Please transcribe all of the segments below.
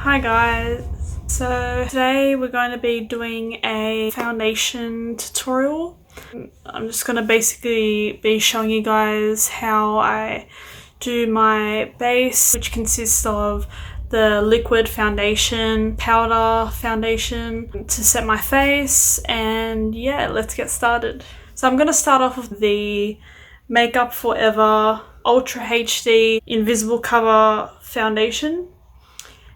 Hi guys, so today we're going to be doing a foundation tutorial. I'm just going to basically be showing you guys how I do my base, which consists of the liquid foundation, powder foundation to set my face, and yeah, let's get started. So I'm going to start off with the Makeup Forever Ultra HD Invisible Cover Foundation.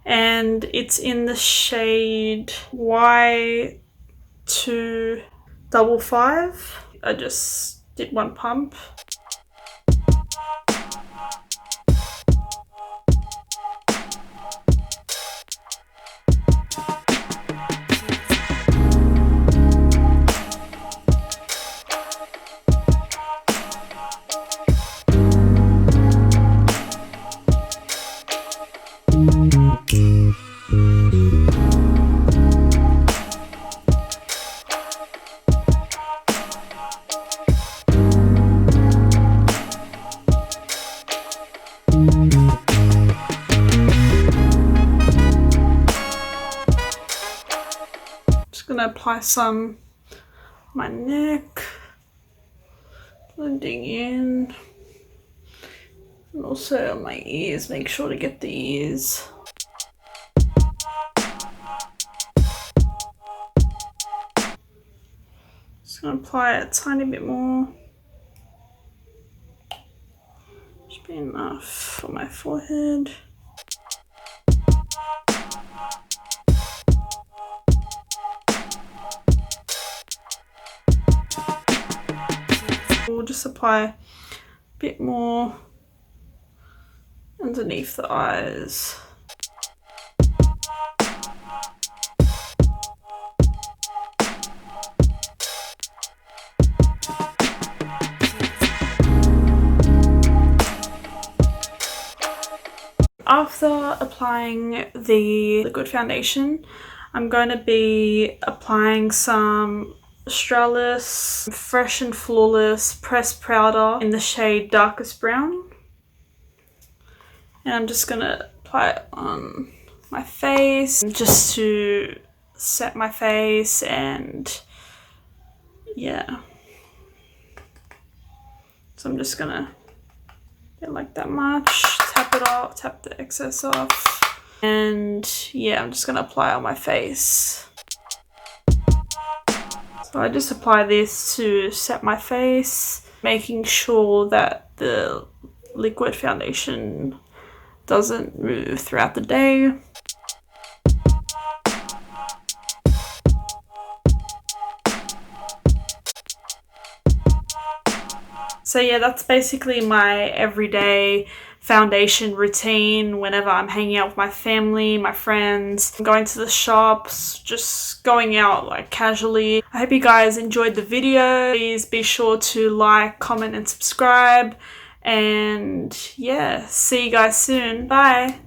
And it's in the shade Y255. I just did one pump. Just gonna apply some on my neck, blending in, and also on my ears. Make sure to get the ears. Just gonna apply a tiny bit more. Should be enough for my forehead. We'll just apply a bit more underneath the eyes. After applying the liquid foundation, I'm going to be applying some Australis Fresh and Flawless Pressed Powder in the shade Darkest Brown. And I'm just going to apply it on my face just to set my face, and yeah. So I'm just going to get like that much, tap it off, tap the excess off, and yeah, I'm just going to apply it on my face. So I just apply this to set my face, making sure that the liquid foundation doesn't move throughout the day. So yeah, that's basically my everyday foundation routine whenever I'm hanging out with my family, my friends, going to the shops, just going out like casually. I hope you guys enjoyed the video. Please be sure to like, comment, and subscribe. And yeah, see you guys soon. Bye.